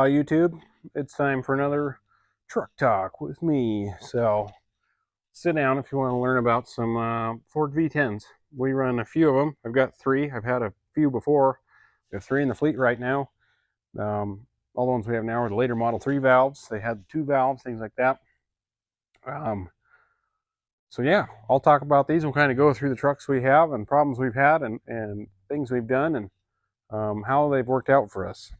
Aloha YouTube. It's time for another truck talk with me. So sit down if you want to learn about some Ford V10s. We run a few of them. I've got three. I've had a few before. We have three in the fleet right now. All the ones we have now are the later Model 3 valves. They had 2 valves, things like that. So yeah, I'll talk about these. We'll kind of go through the trucks we have and problems we've had and things we've done and how they've worked out for us.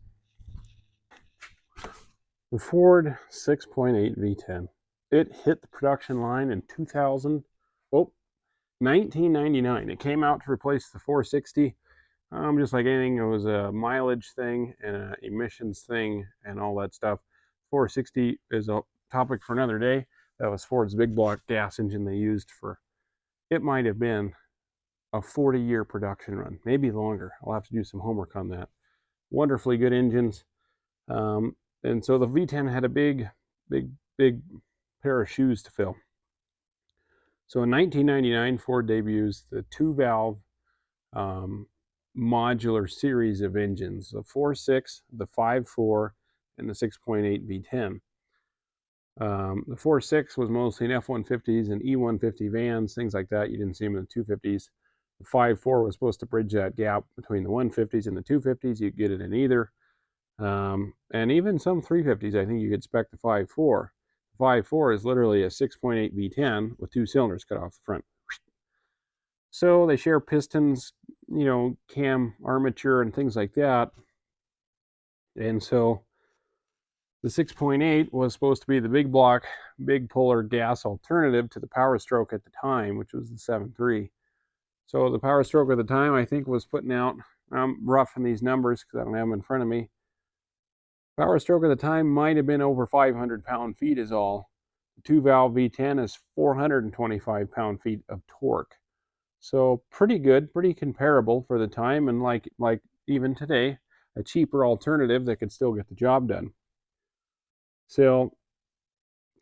The Ford 6.8 V10. It hit the production line in 1999. It came out to replace the 460. Just like anything, it was a mileage thing and an emissions thing and all that stuff. 460 is a topic for another day. That was Ford's big block gas engine they used for, it might have been a 40-year production run, maybe longer. I'll have to do some homework on that. Wonderfully good engines. And so the V10 had a big pair of shoes to fill. So in 1999, Ford debuts the 2-valve modular series of engines, the 4.6, the 5.4, and the 6.8 V10. The 4.6 was mostly in F-150s and E-150 vans, things like that. You didn't see them in the 250s. The 5.4 was supposed to bridge that gap between the 150s and the 250s. You could get it in either. And even some 350s, I think you could spec the 5.4. The 5.4 is literally a 6.8 V10 with 2 cylinders cut off the front. So they share pistons, cam armature and things like that. And so the 6.8 was supposed to be the big block, big puller gas alternative to the Power Stroke at the time, which was the 7.3. So the Power Stroke at the time, I think, was putting out, I'm roughing these numbers because I don't have them in front of me. Power Stroke at the time might have been over 500 pound-feet is all. The 2-valve V10 is 425 pound-feet of torque. So pretty good, pretty comparable for the time, and like even today, a cheaper alternative that could still get the job done. So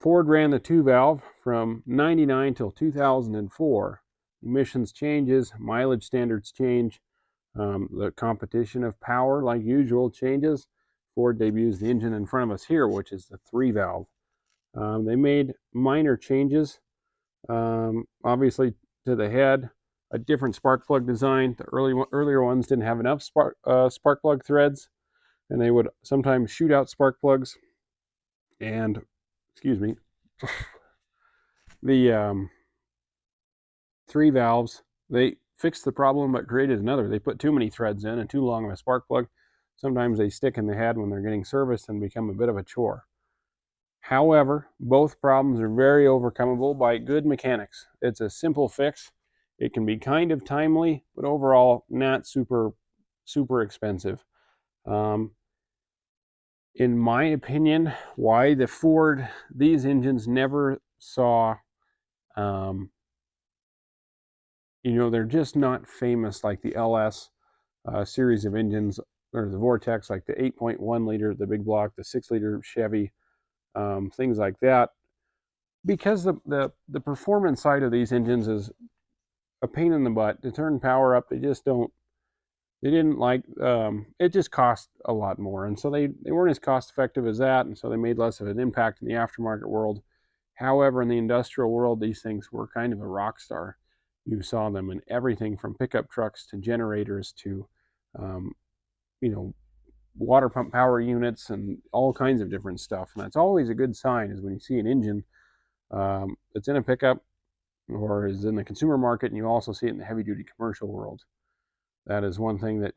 Ford ran the 2-valve from 99 till 2004. Emissions changes, mileage standards change, the competition of power, like usual, changes. Ford debuts the engine in front of us here, which is the 3-valve. They made minor changes, obviously to the head, a different spark plug design. The earlier ones didn't have enough spark plug threads, and they would sometimes shoot out spark plugs. And, excuse me, the 3 valves, they fixed the problem but created another. They put too many threads in and too long of a spark plug. Sometimes they stick in the head when they're getting serviced and become a bit of a chore. However, both problems are very overcomable by good mechanics. It's a simple fix. It can be kind of timely, but overall not super expensive. In my opinion, why the Ford, these engines never saw, they're just not famous like the LS series of engines, or the Vortex, like the 8.1 liter, the big block, the 6 liter Chevy, things like that, because the performance side of these engines is a pain in the butt to turn power up. They didn't like, it just cost a lot more, and so they weren't as cost effective as that, and so they made less of an impact in the aftermarket world. However, in the industrial world, these things were kind of a rock star. You saw them in everything from pickup trucks to generators to water pump power units and all kinds of different stuff. And that's always a good sign, is when you see an engine that's in a pickup or is in the consumer market, and you also see it in the heavy duty commercial world. That is one thing that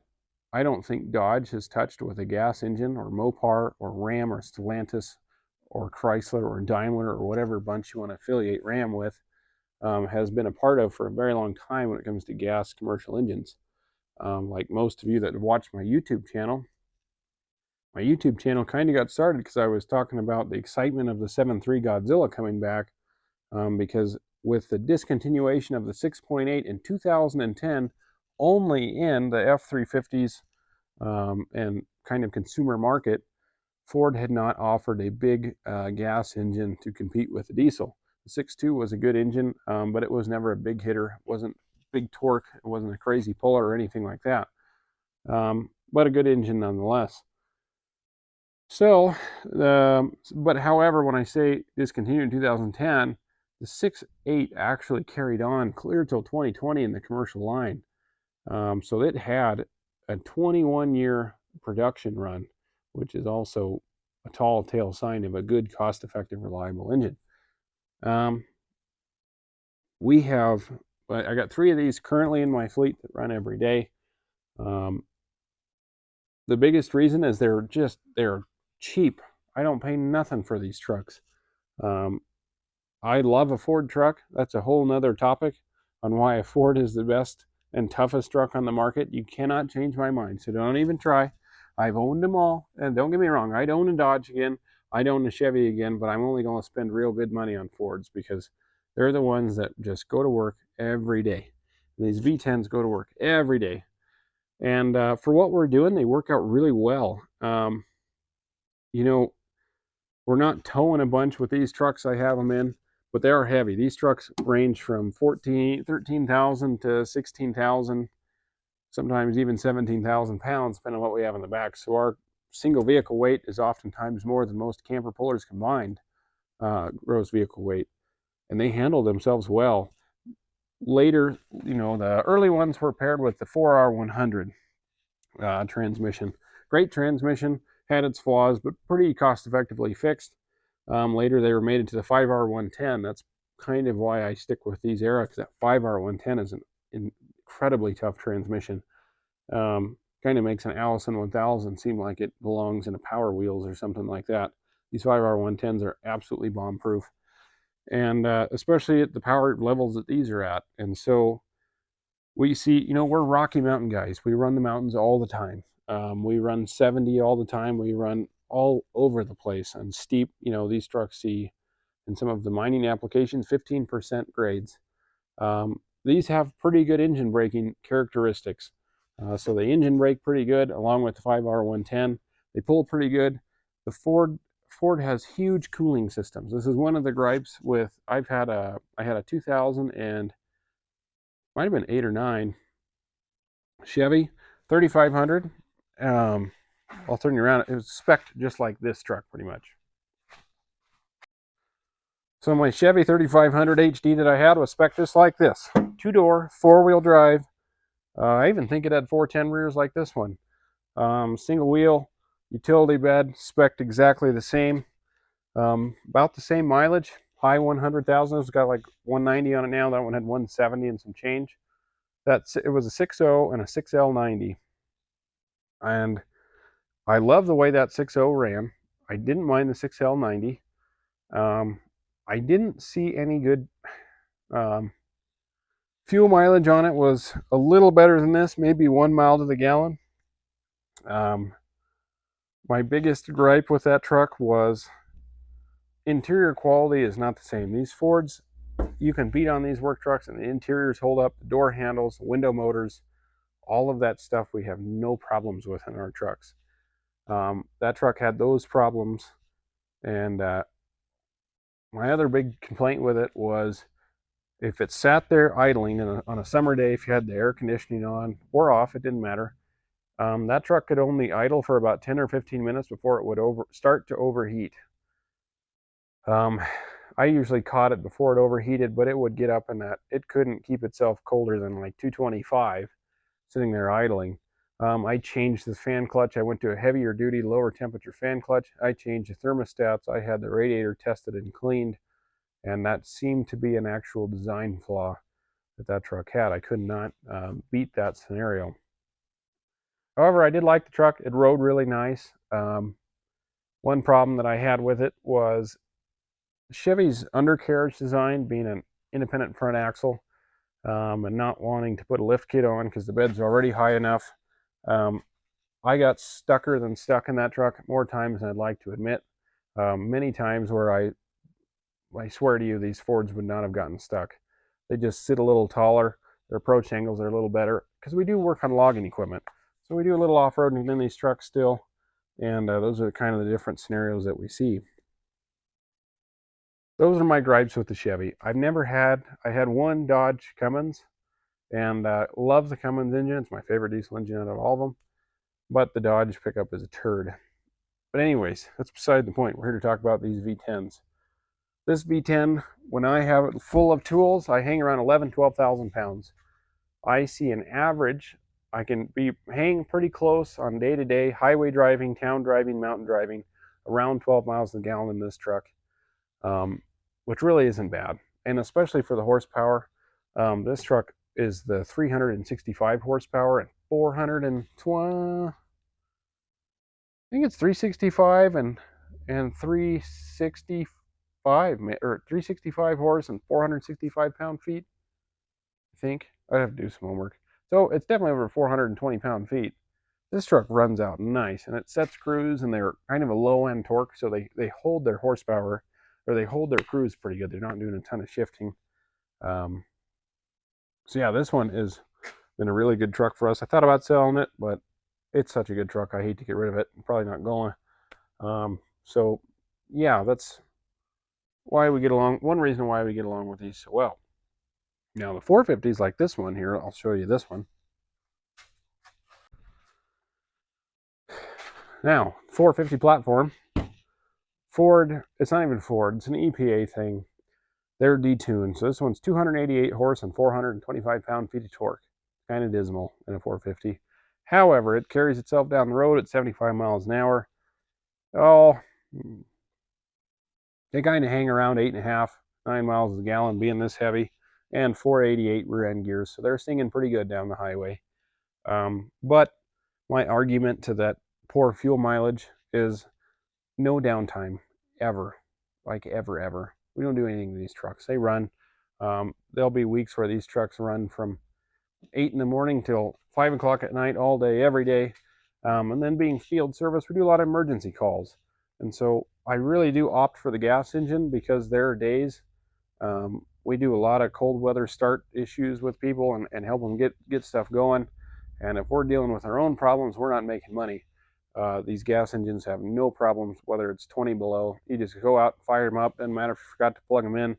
I don't think Dodge has touched with a gas engine, or Mopar or Ram or Stellantis or Chrysler or Daimler or whatever bunch you want to affiliate Ram with, has been a part of for a very long time when it comes to gas commercial engines. Like most of you that have watched my YouTube channel kind of got started because I was talking about the excitement of the 7.3 Godzilla coming back, because with the discontinuation of the 6.8 in 2010, only in the F-350s and kind of consumer market, Ford had not offered a big gas engine to compete with the diesel. The 6.2 was a good engine, but it was never a big hitter. It wasn't big torque. It wasn't a crazy puller or anything like that, but a good engine nonetheless. So, but however, when I say discontinued in 2010, the 6.8 actually carried on clear till 2020 in the commercial line. So it had a 21-year production run, which is also a tall tale sign of a good, cost-effective, reliable engine. We have, I got 3 of these currently in my fleet that run every day. The biggest reason is they're cheap. I don't pay nothing for these trucks. Um, I love a Ford truck. That's a whole nother topic on why a Ford is the best and toughest truck on the market. You cannot change my mind, so don't even try. I've owned them all, and don't get me wrong, I'd own a Dodge again, I'd own a Chevy again, but I'm only going to spend real good money on Fords because they're the ones that just go to work every day. And these V10s go to work every day. And for what we're doing, they work out really well. You know, we're not towing a bunch with these trucks I have them in, but they are heavy. These trucks range from 13,000 to 16,000, sometimes even 17,000 pounds, depending on what we have in the back. So our single vehicle weight is oftentimes more than most camper pullers combined gross vehicle weight, and they handle themselves well. Later, the early ones were paired with the 4R100 transmission. Great transmission, had its flaws, but pretty cost effectively fixed. Later, they were made into the 5R110. That's kind of why I stick with these era, because that 5R110 is an incredibly tough transmission. Kind of makes an Allison 1000 seem like it belongs in a Power Wheels or something like that. These 5R110s are absolutely bomb proof, and especially at the power levels that these are at. And so we see, we're Rocky Mountain guys. We run the mountains all the time. We run 70 all the time. We run all over the place on steep. These trucks see in some of the mining applications 15% grades. These have pretty good engine braking characteristics. So they engine brake pretty good, along with the 5R110. They pull pretty good. The Ford has huge cooling systems. This is one of the gripes with I had a 2000 and might have been 8 or 9 Chevy 3500. I'll turn you around. It was spec'd just like this truck, pretty much. So my Chevy 3500 HD that I had was spec'd just like this. 2-door, 4-wheel drive. I even think it had 410 rears like this one. Single wheel, utility bed, spec'd exactly the same. About the same mileage, high 100,000. It's got like 190 on it now. That one had 170 and some change. It was a 6.0 and a 6L90. And I love the way that 6.0 ran. I didn't mind the 6L90. I didn't see any good fuel mileage on it. Was a little better than this, maybe 1 mile to the gallon. My biggest gripe with that truck was interior quality is not the same. These Fords, you can beat on these work trucks and the interiors hold up, the door handles, window motors, all of that stuff we have no problems with in our trucks. That truck had those problems, and my other big complaint with it was if it sat there idling on a summer day, if you had the air conditioning on or off, it didn't matter. That truck could only idle for about 10 or 15 minutes before it would start to overheat. I usually caught it before it overheated, but it would get up in that. It couldn't keep itself colder than like 225 sitting there idling. I changed the fan clutch. I went to a heavier duty, lower temperature fan clutch. I changed the thermostats. I had the radiator tested and cleaned, and that seemed to be an actual design flaw that truck had. I could not beat that scenario. However, I did like the truck. It rode really nice. One problem that I had with it was Chevy's undercarriage design, being an independent front axle, and not wanting to put a lift kit on because the bed's already high enough. I got stucker than stuck in that truck more times than I'd like to admit. Many times where I swear to you, these Fords would not have gotten stuck. They just sit a little taller. Their approach angles are a little better because we do work on logging equipment. So we do a little off-roading in these trucks still, and those are kind of the different scenarios that we see. Those are my gripes with the Chevy. I had one Dodge Cummins, and love the Cummins engine. It's my favorite diesel engine out of all of them, but the Dodge pickup is a turd. But anyways, that's beside the point. We're here to talk about these V10s. This V10, when I have it full of tools, I hang around 12,000 pounds. I see an average. I can be hang pretty close on day-to-day highway driving, town driving, mountain driving, around 12 miles a gallon in this truck, which really isn't bad. And especially for the horsepower, this truck is the 365 horsepower and 420. I think it's 365 and 365 or 365 horse and 465 pound-feet. I think I'd have to do some homework. So it's definitely over 420 pound-feet. This truck runs out nice, and it sets cruise, and they're kind of a low end torque, so they hold their horsepower, or they hold their cruise pretty good. They're not doing a ton of shifting. So yeah, this one has been a really good truck for us. I thought about selling it, but it's such a good truck. I hate to get rid of it. I'm probably not going. So yeah, that's why we get along. One reason why we get along with these so well. Now the 450s like this one here, I'll show you this one. Now, 450 platform. Ford, it's not even Ford, it's an EPA thing. They're detuned. So this one's 288 horse and 425 pound-feet of torque. Kind of dismal in a 450. However, it carries itself down the road at 75 miles an hour. Oh, they kind of hang around 8.5, 9 miles a gallon being this heavy, and 488 rear end gears. So they're singing pretty good down the highway. But my argument to that poor fuel mileage is no downtime ever, like ever. We don't do anything to these trucks. They run. There'll be weeks where these trucks run from 8 in the morning till 5 o'clock at night, all day, every day. And then being field service, we do a lot of emergency calls. And so I really do opt for the gas engine because there are days we do a lot of cold weather start issues with people and help them get stuff going. And if we're dealing with our own problems, we're not making money. These gas engines have no problems, whether it's 20 below. You just go out, fire them up. Doesn't matter if you forgot to plug them in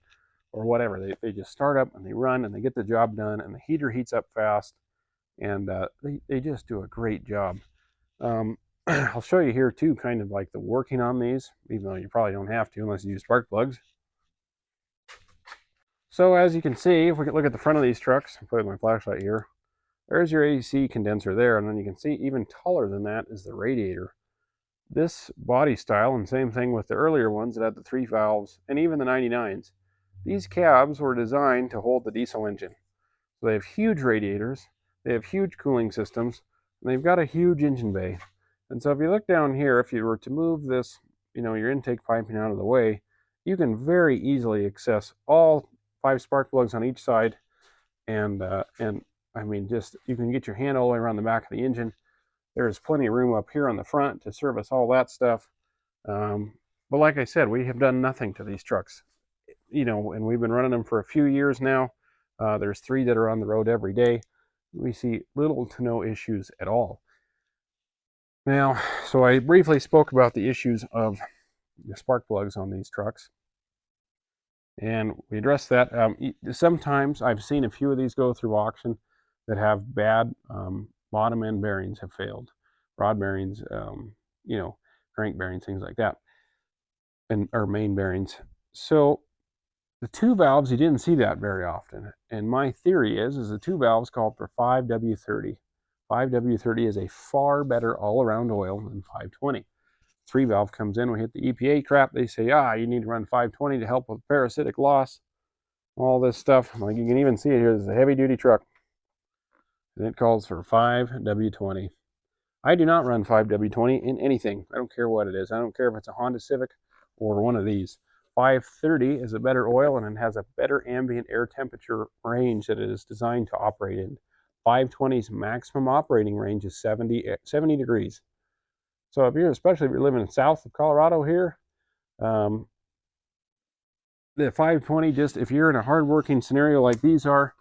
or whatever. They just start up and they run and they get the job done, and the heater heats up fast, and they just do a great job. I'll show you here too, kind of like the working on these, even though you probably don't have to unless you use spark plugs. So as you can see, if we can look at the front of these trucks, I'll put my flashlight here. There's your AC condenser there, and then you can see even taller than that is the radiator. This body style, and same thing with the earlier ones that had the 3 valves, and even the 99s, these cabs were designed to hold the diesel engine. So they have huge radiators, they have huge cooling systems, and they've got a huge engine bay. And so if you look down here, if you were to move this, your intake piping out of the way, you can very easily access all 5 spark plugs on each side, and I mean, just you can get your hand all the way around the back of the engine. There's plenty of room up here on the front to service all that stuff. But like I said, we have done nothing to these trucks, and we've been running them for a few years now. There's 3 that are on the road every day. We see little to no issues at all. Now, so I briefly spoke about the issues of the spark plugs on these trucks, and we addressed that. Sometimes I've seen a few of these go through auction that have bad bottom end bearings have failed, rod bearings, crank bearings, things like that, or main bearings. So the 2 valves, you didn't see that very often. And my theory is the 2 valves called for 5W30. 5W30 is a far better all-around oil than 520. 3 valve comes in, we hit the EPA crap. They say, you need to run 520 to help with parasitic loss, all this stuff. Like you can even see it here. This is a heavy-duty truck, and it calls for 5W20. I do not run 5W20 in anything. I don't care what it is. I don't care if it's a Honda Civic or one of these. 530 is a better oil, and it has a better ambient air temperature range that it is designed to operate in. 520's maximum operating range is 70 degrees. So especially if you're living south of Colorado here, the 520, just if you're in a hard-working scenario like these are,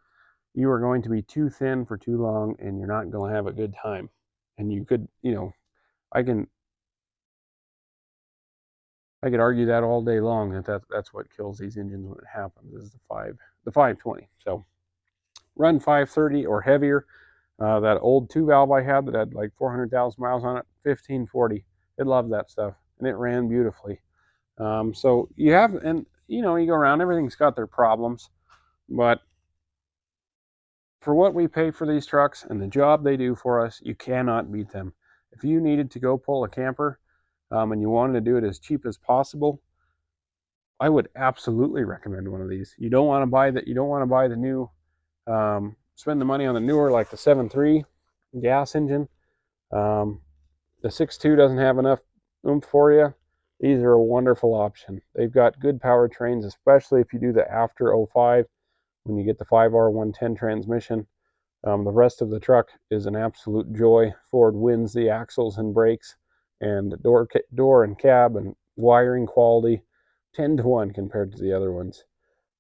you are going to be too thin for too long, and you're not going to have a good time. And you could, I could argue that all day long that's what kills these engines when it happens, is the 520. So run 530 or heavier. That old 2 valve I had that had like 400,000 miles on it, 1540. It loves that stuff. and it ran beautifully. So you have, and you know, you go around, everything's got their problems, but for what we pay for these trucks and the job they do for us, you cannot beat them. If you needed to go pull a camper, and you wanted to do it as cheap as possible, I would absolutely recommend one of these. You don't want to buy that. You don't want to buy the new, spend the money on the newer, like the 7.3 gas engine. The 6.2 doesn't have enough oomph for you. These are a wonderful option. They've got good powertrains, especially if you do the after 05, when you get the 5R110 transmission. The rest of the truck is an absolute joy. Ford wins the axles and brakes, and door and cab and wiring quality 10 to 1 compared to the other ones.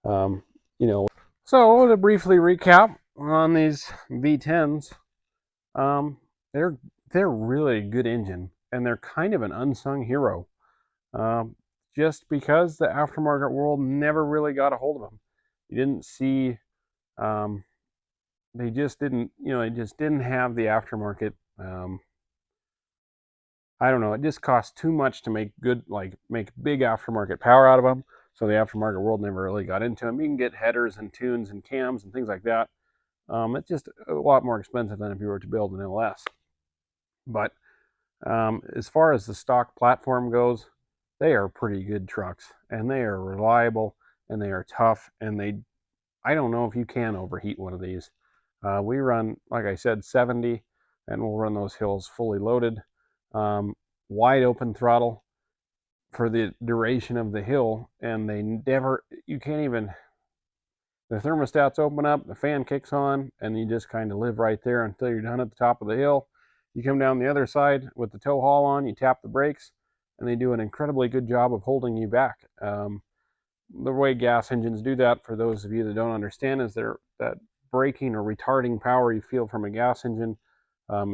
You know, so to briefly recap on these V10s, they're really a good engine, and they're kind of an unsung hero, just because the aftermarket world never really got a hold of them. You didn't see, they just didn't, they just didn't have the aftermarket. I don't know, it just cost too much to make make big aftermarket power out of them. So the aftermarket world never really got into them. You can get headers and tunes and cams and things like that. It's just a lot more expensive than if you were to build an LS. But as far as the stock platform goes, they are pretty good trucks, and they are reliable, and they are tough, and I don't know if you can overheat one of these. We run, like I said, 70, and we'll run those hills fully loaded, wide open throttle for the duration of the hill, and you can't even, the thermostats open up, the fan kicks on, and you just kind of live right there until you're done at the top of the hill. You come down the other side with the tow haul on, you tap the brakes, and they do an incredibly good job of holding you back. The way gas engines do that, for those of you that don't understand, is that braking or retarding power you feel from a gas engine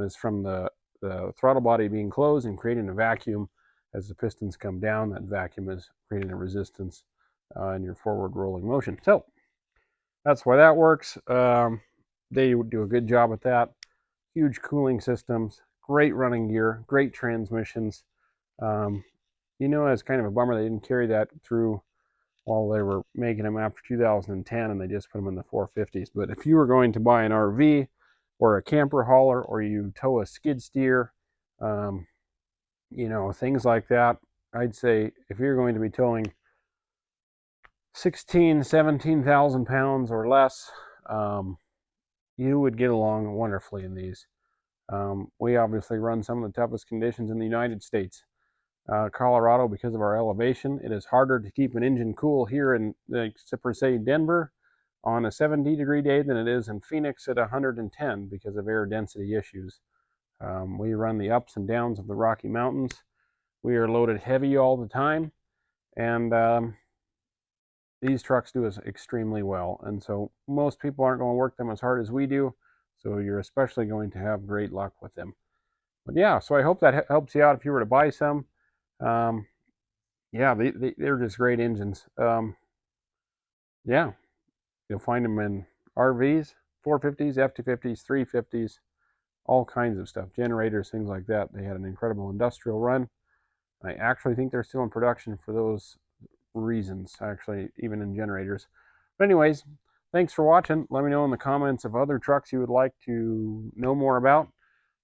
is from the throttle body being closed and creating a vacuum. As the pistons come down, that vacuum is creating a resistance in your forward rolling motion. So that's why that works. They do a good job at that. Huge cooling systems, great running gear, great transmissions. It's kind of a bummer they didn't carry that through while they were making them after 2010, and they just put them in the 450s. But if you were going to buy an RV or a camper hauler, or you tow a skid steer, things like that, I'd say if you're going to be towing 17,000 pounds or less, you would get along wonderfully in these. We obviously run some of the toughest conditions in the United States. Colorado, because of our elevation, it is harder to keep an engine cool here in, per se, Denver on a 70-degree day than it is in Phoenix at 110 because of air density issues. We run the ups and downs of the Rocky Mountains. We are loaded heavy all the time, and these trucks do us extremely well. And so most people aren't going to work them as hard as we do, so you're especially going to have great luck with them. But yeah, so I hope that helps you out if you were to buy some. Yeah, they're just great engines. Yeah, you'll find them in RVs, 450s, F-250s, 350s, all kinds of stuff, generators, things like that. They had an incredible industrial run. I actually think they're still in production for those reasons, actually, even in generators. But anyways, thanks for watching. Let me know in the comments of other trucks you would like to know more about.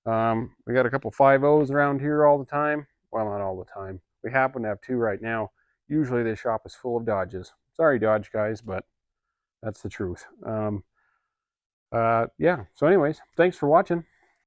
We got a couple 5.0s around here all the time. Well, not all the time. We happen to have two right now. Usually the shop is full of Dodges. Sorry, Dodge guys, but that's the truth. Yeah, so anyways, thanks for watching.